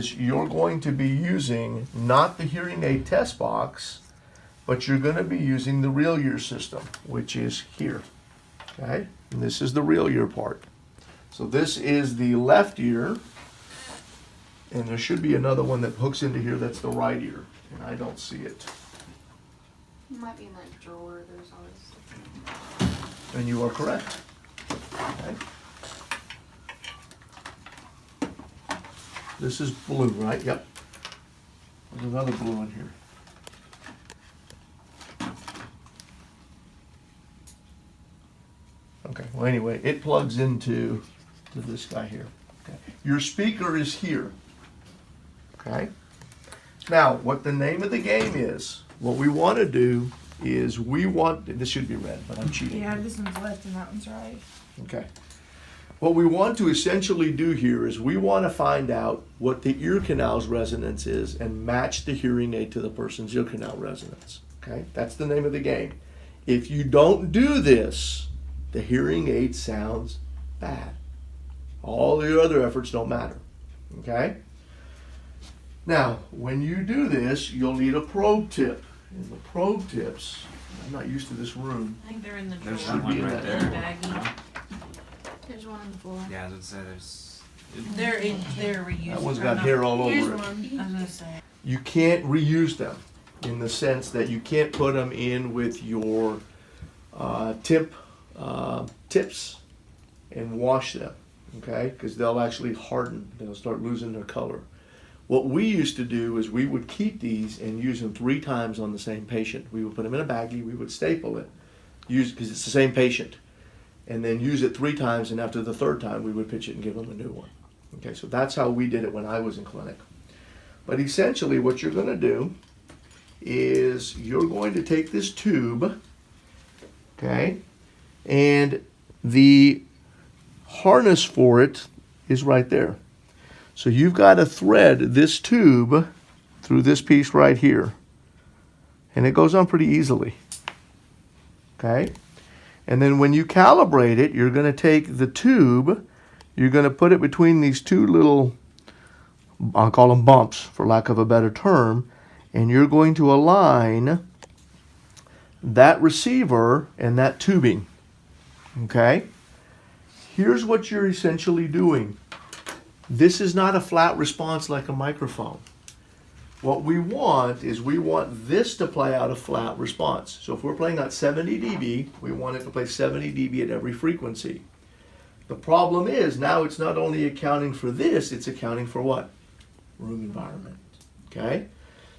is you're going to be using not the hearing aid test box, but you're going to be using the real ear system, which is here. Okay? And this is the real ear part. So this is the left ear, and there should be another one that hooks into here that's the right ear, and I don't see it. It might be in that drawer. There's always. And you are correct. Okay. This is blue, right? Yep. There's another blue in here. Okay, well anyway, it plugs into this guy here. Okay. Your speaker is here. Okay? Now, what the name of the game is, what we want to do is this should be red, but I'm cheating. Yeah, this one's left and that one's right. Okay. What we want to essentially do here is we want to find out what the ear canal's resonance is and match the hearing aid to the person's ear canal resonance. Okay? That's the name of the game. If you don't do this, the hearing aid sounds bad. All the other efforts don't matter. Okay? Now, when you do this, you'll need a probe tip. And the probe tips, I'm not used to this room. I think they're in the drawer. There's Should one be in right that there. baggie. There's one on the floor. Yeah, I was gonna say there's. They're reused. That one's got hair all Here's over it. one. I was gonna say. You can't reuse them in the sense that you can't put them in with your tips and wash them, okay? Because they'll actually harden. They'll start losing their color. What we used to do is we would keep these and use them 3 times on the same patient. We would put them in a baggie, we would staple it, because it's the same patient, and then use it 3 times, and after the 3rd time, we would pitch it and give them a new one. Okay, so that's how we did it when I was in clinic. But essentially what you're going to do is you're going to take this tube, okay, and the harness for it is right there. So you've got to thread this tube through this piece right here. And it goes on pretty easily. Okay? And then when you calibrate it, you're going to take the tube, you're going to put it between these 2 little, I'll call them bumps for lack of a better term, and you're going to align that receiver and that tubing. Okay? Here's what you're essentially doing. This is not a flat response like a microphone. What we want is we want this to play out a flat response. So if we're playing at 70 dB, we want it to play 70 dB at every frequency. The problem is now it's not only accounting for this, it's accounting for what? Room environment. Okay?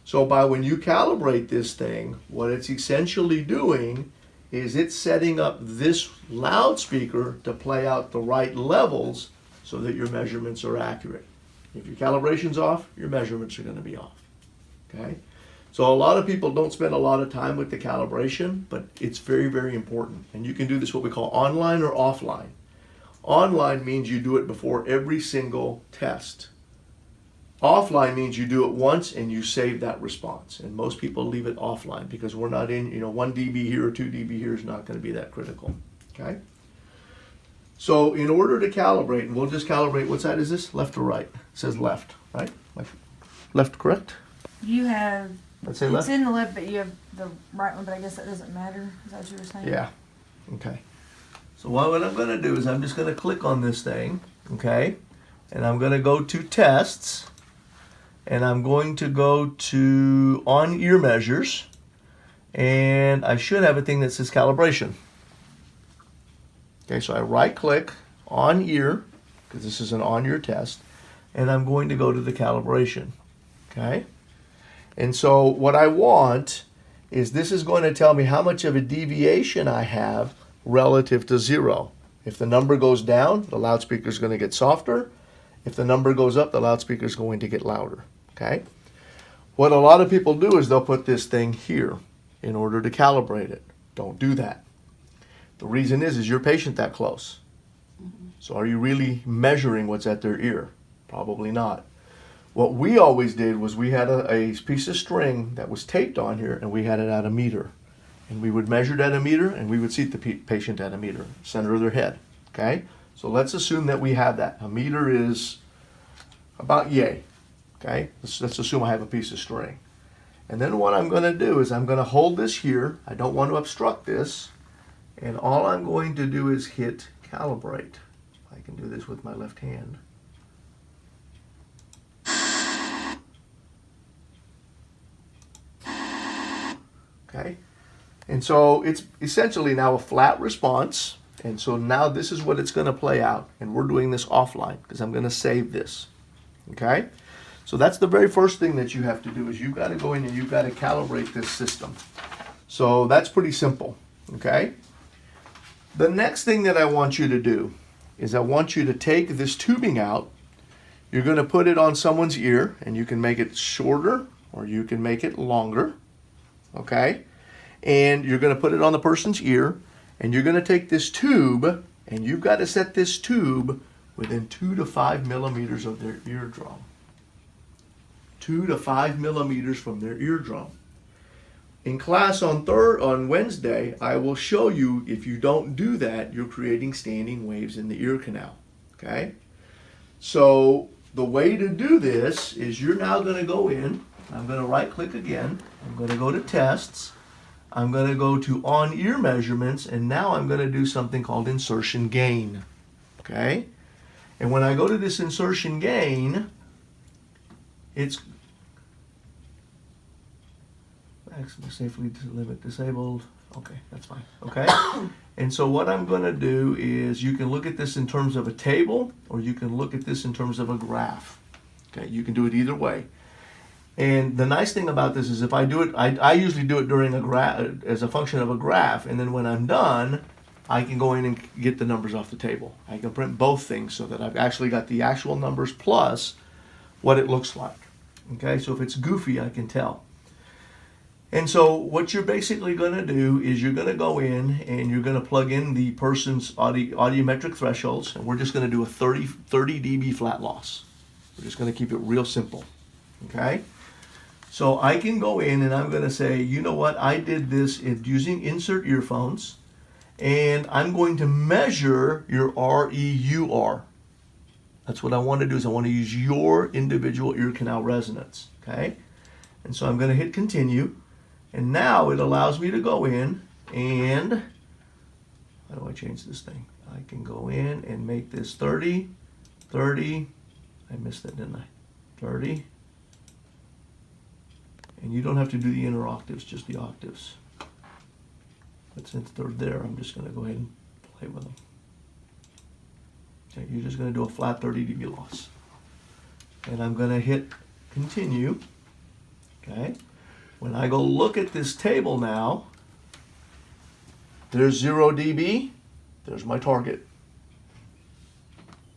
So when you calibrate this thing, what it's essentially doing is it's setting up this loudspeaker to play out the right levels so that your measurements are accurate. If your calibration's off, your measurements are going to be off. Okay? So a lot of people don't spend a lot of time with the calibration, but it's very, very important. And you can do this what we call online or offline. Online means you do it before every single test. Offline means you do it once and you save that response. And most people leave it offline because we're not in, 1 dB here or 2 dB here is not going to be that critical. Okay? So in order to calibrate, and we'll just calibrate, what side is this? Left or right? It says left, right? Left, correct? You have. Let's say It's left? in the left, but you have the right one. But I guess that doesn't matter. Is that what you were saying? Yeah. Okay. So what I'm going to do is I'm just going to click on this thing, okay? And I'm going to go to tests, and I'm going to go to on ear measures, and I should have a thing that says calibration. Okay, so I right click on ear, because this is an on ear test, and I'm going to go to the calibration. Okay? And so what I want is this is going to tell me how much of a deviation I have relative to 0. If the number goes down, the loudspeaker is going to get softer. If the number goes up, the loudspeaker is going to get louder. Okay? What a lot of people do is they'll put this thing here in order to calibrate it. Don't do that. The reason is your patient that close? So are you really measuring what's at their ear? Probably not. What we always did was we had a piece of string that was taped on here, and we had it at a meter. And we would measure it at a meter, and we would seat the patient at a meter, center of their head. Okay? So let's assume that we have that. A meter is about yay. Okay, let's assume I have a piece of string. And then what I'm going to do is I'm going to hold this here. I don't want to obstruct this. And all I'm going to do is hit calibrate. I can do this with my left hand. Okay, and so it's essentially now a flat response. And so now this is what it's going to play out. And we're doing this offline because I'm going to save this. Okay, so that's the very first thing that you have to do is you've got to go in and you've got to calibrate this system. So that's pretty simple. Okay, the next thing that I want you to do is I want you to take this tubing out. You're going to put it on someone's ear, and you can make it shorter or you can make it longer. Okay, and you're going to put it on the person's ear, and you're going to take this tube, and you've got to set this tube within 2 to 5 millimeters of their eardrum. 2 to 5 millimeters from their eardrum. In class on Wednesday, I will show you if you don't do that, you're creating standing waves in the ear canal. Okay, so the way to do this is you're now going to go in. I'm going to right click again. I'm going to go to tests. I'm going to go to on ear measurements, and now I'm going to do something called insertion gain. Okay, and when I go to this insertion gain, it's maximum safely limit disabled. Okay, that's fine. Okay, and so what I'm going to do is you can look at this in terms of a table, or you can look at this in terms of a graph. Okay, you can do it either way. And the nice thing about this is if I do it, I usually do it during a graph as a function of a graph, and then when I'm done, I can go in and get the numbers off the table. I can print both things so that I've actually got the actual numbers plus what it looks like. Okay, so if it's goofy, I can tell. And so what you're basically going to do is you're going to go in and you're going to plug in the person's audiometric thresholds, and we're just going to do a 30 dB flat loss. We're just going to keep it real simple. Okay? So I can go in and I'm going to say, you know what, I did this using insert earphones, and I'm going to measure your REUR. That's what I want to do is I want to use your individual ear canal resonance. Okay? And so I'm going to hit continue, and now it allows me to go in and, how do I change this thing? I can go in and make this 30, 30, I missed that, didn't I? 30. And you don't have to do the inner octaves, just the octaves. But since they're there, I'm just going to go ahead and play with them. Okay, you're just going to do a flat 30 dB loss. And I'm going to hit continue. Okay. When I go look at this table now, there's 0 dB. There's my target.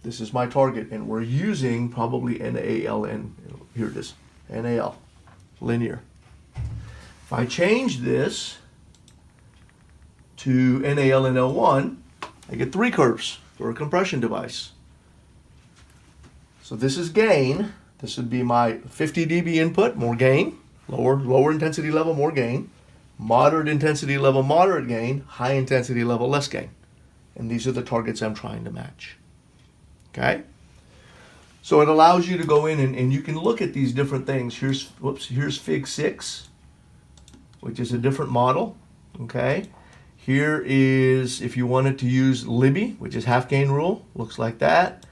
This is my target, and we're using probably NALN. Here it is, NAL. Linear. If I change this to NALNL1, I get 3 curves for a compression device. So this is gain. This would be my 50 dB input, more gain. Lower intensity level, more gain. Moderate intensity level, moderate gain. High intensity level, less gain. And these are the targets I'm trying to match. Okay? So it allows you to go in and you can look at these different things. Here's Fig 6, which is a different model. Okay. Here is, if you wanted to use Libby, which is half gain rule, looks like that.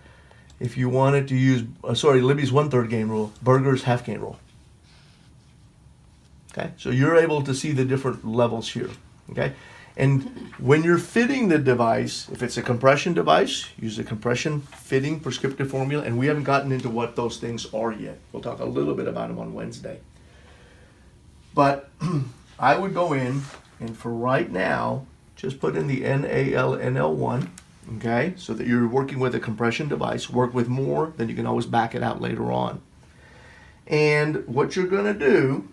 If you wanted to use, Libby's 1/3 gain rule, Berger's half gain rule. Okay. So you're able to see the different levels here. Okay. And when you're fitting the device, if it's a compression device, use a compression fitting prescriptive formula. And we haven't gotten into what those things are yet. We'll talk a little bit about them on Wednesday. But I would go in and for right now, just put in the NALNL1, okay, so that you're working with a compression device. Work with more, then you can always back it out later on. And what you're going to do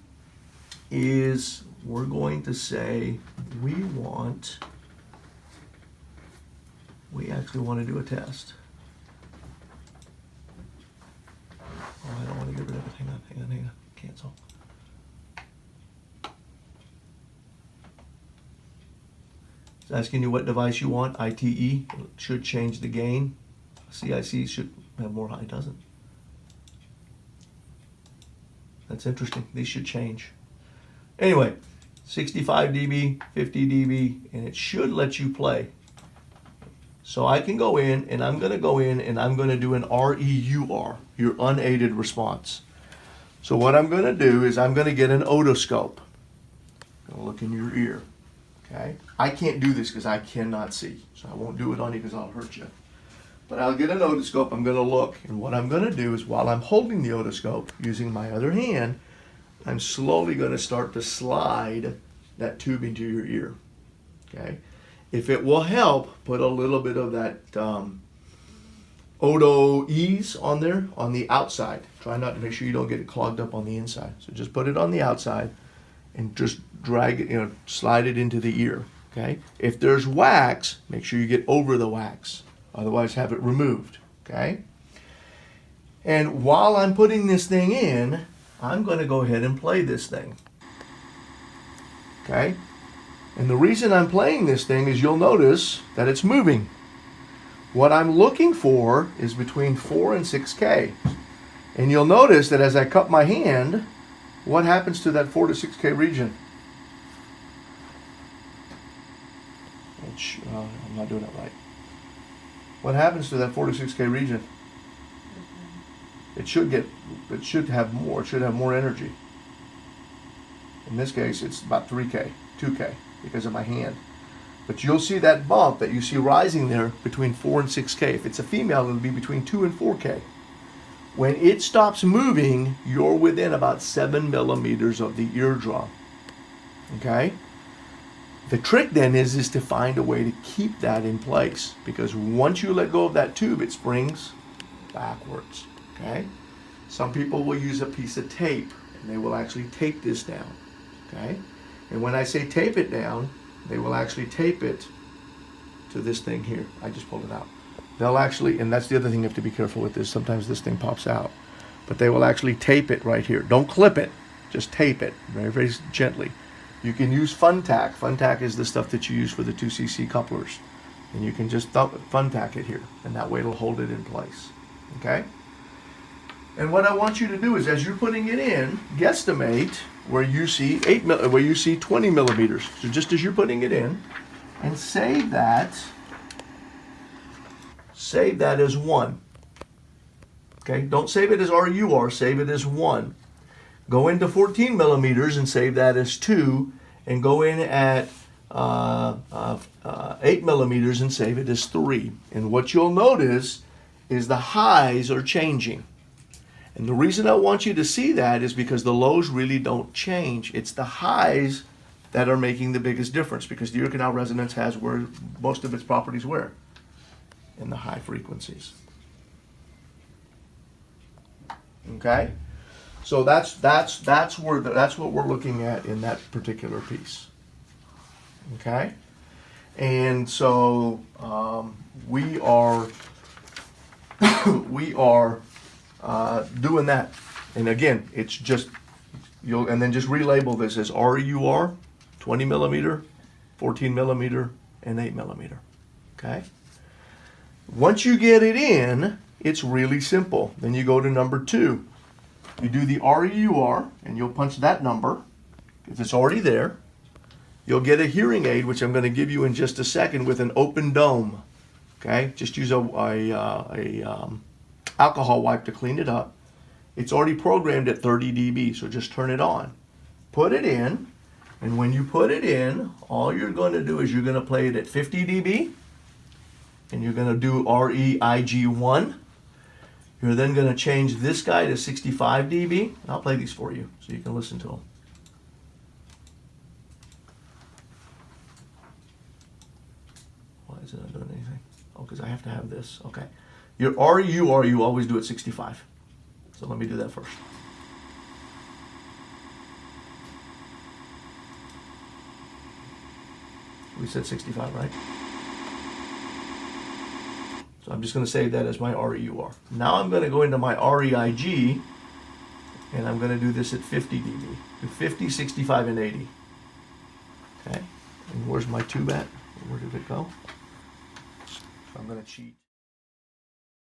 is we're going to say we actually want to do a test. Oh, I don't want to get rid of it. Hang on. Cancel. It's asking you what device you want. ITE. It should change the gain. CIC should have more high. It doesn't. That's interesting. These should change. Anyway, 65 dB, 50 dB, and it should let you play. So I can go in, and I'm going to go in, and I'm going to do an REUR, your unaided response. So what I'm going to do is I'm going to get an otoscope. I'm going to look in your ear. Okay? I can't do this because I cannot see. So I won't do it on you because I'll hurt you. But I'll get an otoscope. I'm going to look. And what I'm going to do is while I'm holding the otoscope, using my other hand, I'm slowly going to start to slide that tube into your ear. Okay? If it will help, put a little bit of that Odo Ease on there on the outside. Try not to make sure you don't get it clogged up on the inside. So just put it on the outside and just drag it, slide it into the ear. Okay? If there's wax, make sure you get over the wax. Otherwise, have it removed. Okay? And while I'm putting this thing in, I'm going to go ahead and play this thing. Okay? And the reason I'm playing this thing is you'll notice that it's moving. What I'm looking for is between 4 and 6K. And you'll notice that as I cup my hand, what happens to that 4 to 6K region? I'm not doing it right. What happens to that 4 to 6K region? It should have more. It should have more energy. In this case, it's about 3K, 2K, because of my hand. But you'll see that bump that you see rising there between 4 and 6K. If it's a female, it'll be between 2 and 4K. When it stops moving, you're within about 7 millimeters of the eardrum. Okay? The trick then is to find a way to keep that in place, because once you let go of that tube, it springs backwards. Okay? Some people will use a piece of tape, and they will actually tape this down. Okay? And when I say tape it down, they will actually tape it to this thing here. I just pulled it out. They'll actually, and that's the other thing you have to be careful with, is sometimes this thing pops out. But they will actually tape it right here. Don't clip it, just tape it very, very gently. You can use Fun-Tack. Fun-Tack is the stuff that you use for the 2cc couplers. And you can just Fun-Tack it here, and that way it'll hold it in place. Okay? And what I want you to do is, as you're putting it in, guesstimate where you see 20 millimeters. So just as you're putting it in, and save that as 1. Okay, don't save it as RUR, save it as 1. Go into 14 millimeters and save that as 2, and go in at 8 millimeters and save it as 3. And what you'll notice is the highs are changing. And the reason I want you to see that is because the lows really don't change. It's the highs that are making the biggest difference, because the ear canal resonance has where most of its properties where? In the high frequencies. Okay? So that's what we're looking at in that particular piece. Okay? And so we are doing that. And again, it's just, and then just relabel this as REUR, 20 millimeter, 14 millimeter, and 8 millimeter. Okay? Once you get it in, it's really simple. Then you go to number 2. You do the REUR, and you'll punch that number. If it's already there, you'll get a hearing aid, which I'm going to give you in just a second, with an open dome. Okay? Just use a alcohol wipe to clean it up. It's already programmed at 30 dB, so just turn it on. Put it in, and when you put it in, all you're going to do is you're going to play it at 50 dB, and you're going to do REIG1. You're then going to change this guy to 65 dB. I'll play these for you so you can listen to them. Why is it not doing anything? Oh, because I have to have this. Okay. Your REUR, you always do at 65. So let me do that first. We said 65, right? So I'm just going to save that as my REUR. Now I'm going to go into my REIG, and I'm going to do this at 50 dB. Do 50, 65, and 80. Okay. And where's my tube at? Where did it go? So I'm going to cheat.